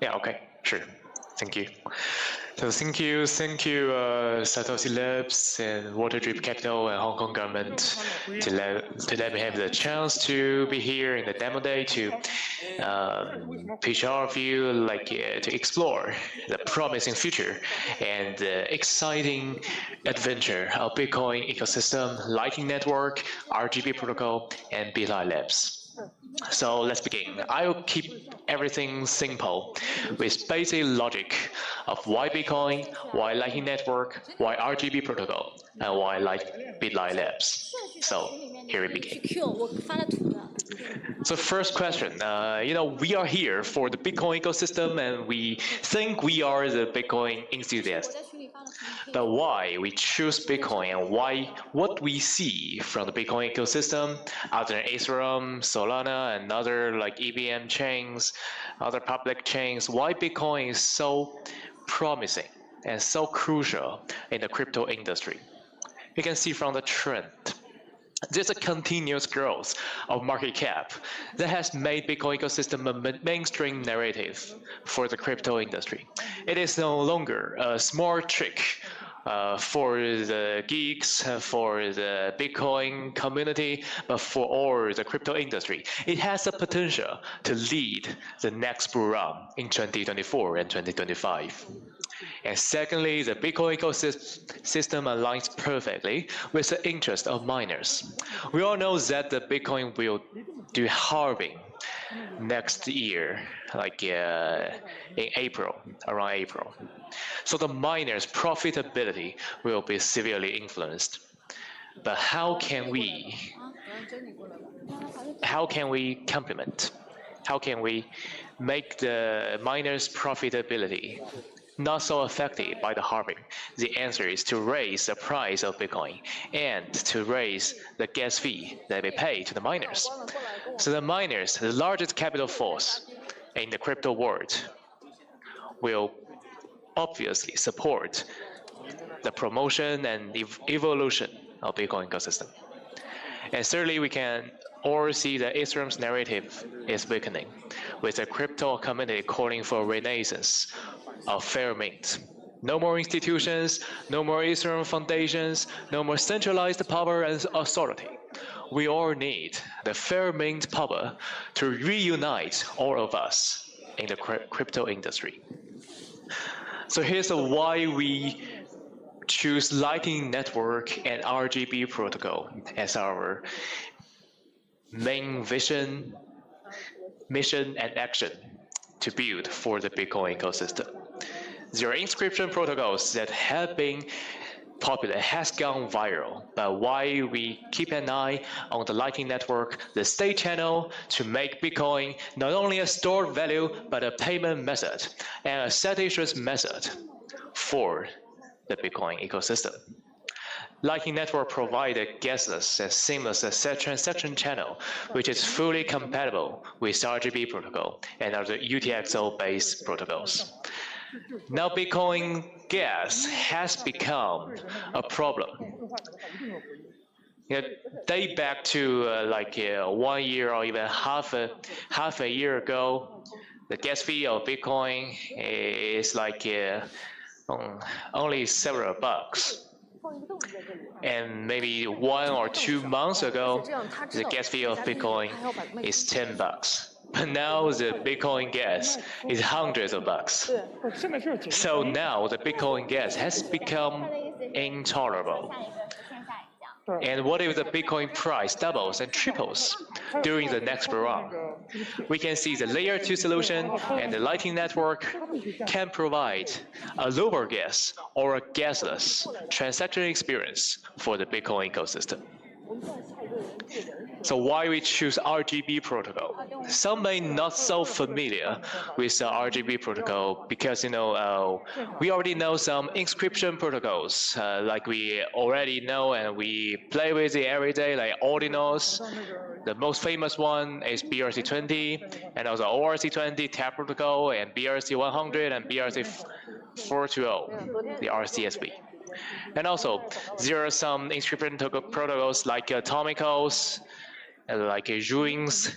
Yeah, okay, sure. Thank you. So thank you, Satoshi Labs and Waterdrip Capital and Hong Kong government to let me have the chance to be here in the demo day to pitch our view, to explore the promising future and the exciting adventure of Bitcoin ecosystem, Lightning Network, RGB protocol, and BitLight Labs. So let's begin. I'll keep everything simple with basic logic of why Bitcoin, why Lightning Network, why RGB protocol, and why BitLight Labs. So here we begin. So first question, we are here for the Bitcoin ecosystem and we think we are the Bitcoin enthusiasts. But why we choose Bitcoin and what we see from the Bitcoin ecosystem, other than Ethereum, Solana, and other like EVM chains, other public chains, why Bitcoin is so promising and so crucial in the crypto industry. You can see from the trend. There's a continuous growth of market cap that has made Bitcoin ecosystem a mainstream narrative for the crypto industry. It is no longer a small trick for the geeks, for the Bitcoin community, but for all the crypto industry. It has the potential to lead the next bull run in 2024 and 2025. And secondly, the Bitcoin ecosystem aligns perfectly with the interest of miners. We all know that the Bitcoin will do halving next year, in April, around April. So the miners' profitability will be severely influenced. But how can we complement? How can we make the miners' profitability not so affected by the halving? The answer is to raise the price of Bitcoin and to raise the gas fee that we pay to the miners. So the miners, the largest capital force in the crypto world, will obviously support the promotion and evolution of Bitcoin ecosystem. And thirdly, we can all see that Ethereum's narrative is weakening, with the crypto community calling for renaissance of fair mint. No more institutions, no more Ethereum foundations, no more centralized power and authority. We all need the fair mint power to reunite all of us in the crypto industry. So here's why we choose Lightning Network and RGB protocol as our main vision, mission, and action to build for the Bitcoin ecosystem. There are inscription protocols that have been popular, has gone viral, but why we keep an eye on the Lightning Network, the state channel, to make Bitcoin not only a stored value, but a payment method and a set issuance method for the Bitcoin ecosystem. Lightning Network provides a gasless and seamless transaction channel, which is fully compatible with RGB protocol and other UTXO-based protocols. Now Bitcoin gas has become a problem. Date back to 1 year or even half a year ago, the gas fee of Bitcoin is only several bucks. And maybe 1 or 2 months ago, the gas fee of Bitcoin is $10. But now the Bitcoin gas is hundreds of bucks. So now the Bitcoin gas has become intolerable. And what if the Bitcoin price doubles and triples during the next bull run? We can see the layer 2 solution and the Lightning Network can provide a lower gas or a gasless transaction experience for the Bitcoin ecosystem. So why we choose RGB protocol? Some may not so familiar with the RGB protocol because we already know some inscription protocols like we already know and we play with it every day, like ordinals. The most famous one is BRC20 and also ORC20 TAP protocol and BRC100 and BRC420, the RCSB. And also, there are some inscription protocols like Atomicals like ruins,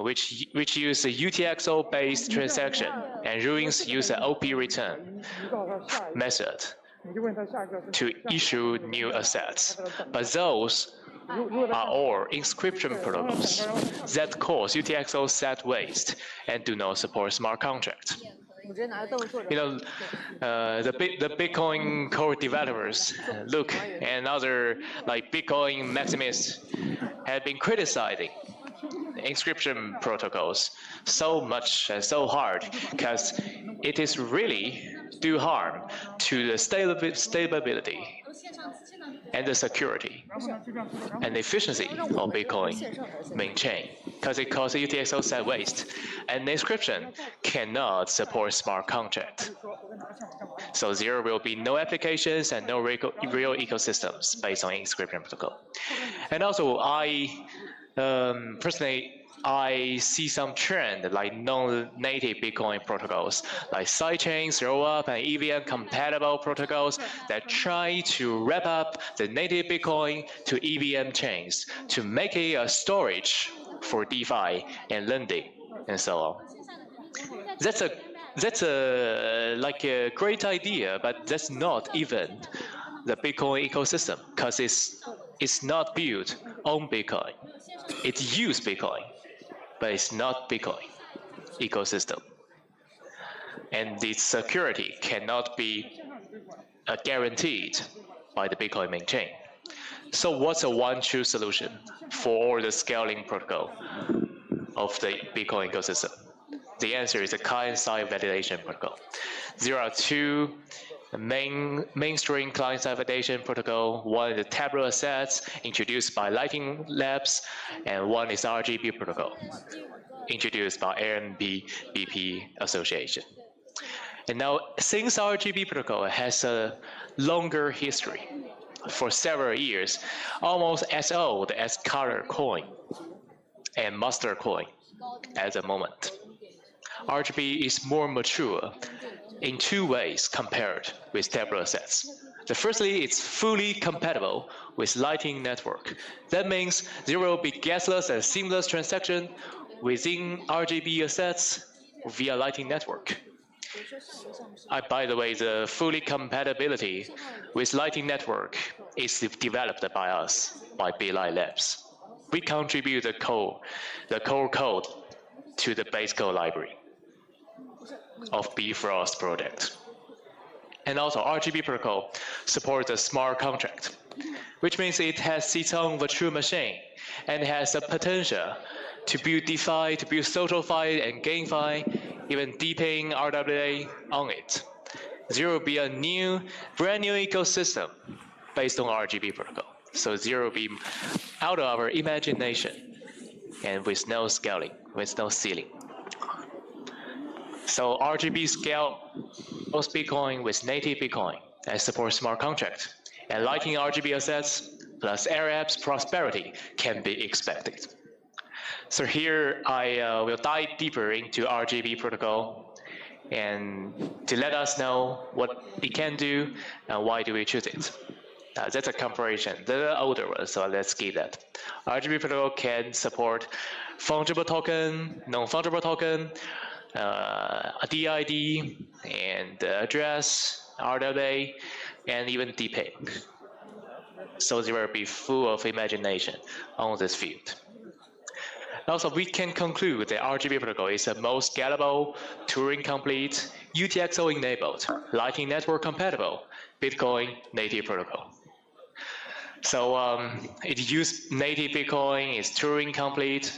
which use a UTXO-based transaction, and ruins use an OP return method to issue new assets. But those are all inscription protocols that cause UTXO set waste and do not support smart contracts. The Bitcoin core developers, Luke and other like Bitcoin maximists, have been criticizing inscription protocols so much and so hard because it is really do harm to the stability and the security and efficiency of Bitcoin main chain, because it causes UTXO set waste, and the inscription cannot support smart contract. So there will be no applications and no real ecosystems based on inscription protocol. And also, personally, I see some trend like non-native Bitcoin protocols, like sidechains, rollup, and EVM compatible protocols that try to wrap up the native Bitcoin to EVM chains to make it a storage for DeFi and lending and so on. That's a great idea, but that's not even the Bitcoin ecosystem, because it's not built on Bitcoin. It uses Bitcoin, but it's not Bitcoin ecosystem. And its security cannot be guaranteed by the Bitcoin main chain. So what's a one true solution for all the scaling protocol of the Bitcoin ecosystem? The answer is a client-side validation protocol. There are two mainstream client-side validation protocol. One is the Tableau Assets, introduced by Lightning Labs, and one is RGB protocol, introduced by RMB BP Association. And now, since RGB protocol has a longer history, for several years, almost as old as Color Coin and Master Coin at the moment, RGB is more mature in two ways compared with Tableau Assets. Firstly, it's fully compatible with Lightning Network. That means there will be gasless and seamless transaction within RGB assets via Lightning Network. By the way, the fully compatibility with Lightning Network is developed by us, by BLI Labs. We contribute the core code to the base code library of Bifrost project. And also, RGB protocol supports a smart contract, which means it has its own virtual machine and has the potential to build DeFi, to build SocialFi and GameFi, even deepening RWA on it. There will be a brand new ecosystem based on RGB protocol. So there will be out of our imagination and with no scaling, with no ceiling. So RGB scales Bitcoin with native Bitcoin and supports smart contract. And Lightning RGB assets plus Arab's prosperity can be expected. So here I will dive deeper into RGB protocol and to let us know what it can do and why do we choose it. That's a comparison. The older one, so let's skip that. RGB protocol can support fungible token, non-fungible token, a DID, and address, RWA, and even DPay. So they will be full of imagination on this field. Also, we can conclude that RGB protocol is the most scalable, Turing-complete, UTXO-enabled, Lightning Network compatible Bitcoin native protocol. So it uses native Bitcoin, it's Turing complete.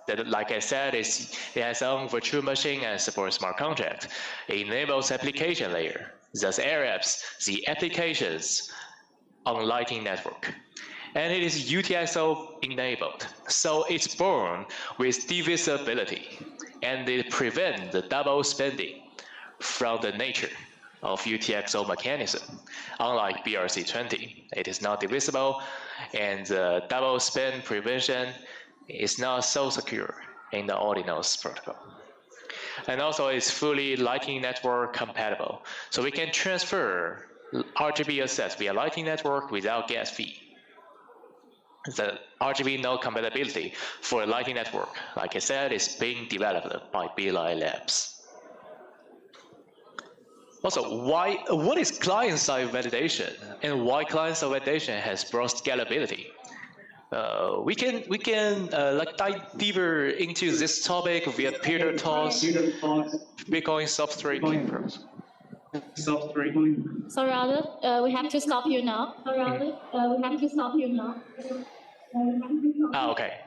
That, like I said, it has its own virtual machine and supports smart contract. It enables application layer, thus Arabs the applications on Lightning Network. And it is UTXO enabled, so it's born with divisibility, and it prevents the double spending from the nature of UTXO mechanism. Unlike BRC20, it is not divisible, and the double spend prevention is not so secure in the Ordinals protocol. And also it's fully Lightning Network compatible, so we can transfer RGB assets via Lightning Network without gas fee. The RGB node compatibility for Lightning Network, like I said, is being developed by Belay Labs. Also, what is client-side validation, and why client-side validation has broad scalability? We can like dive deeper into this topic via Peter Talks, Bitcoin substrate. Sorry, Albert, we have to stop you now. Okay.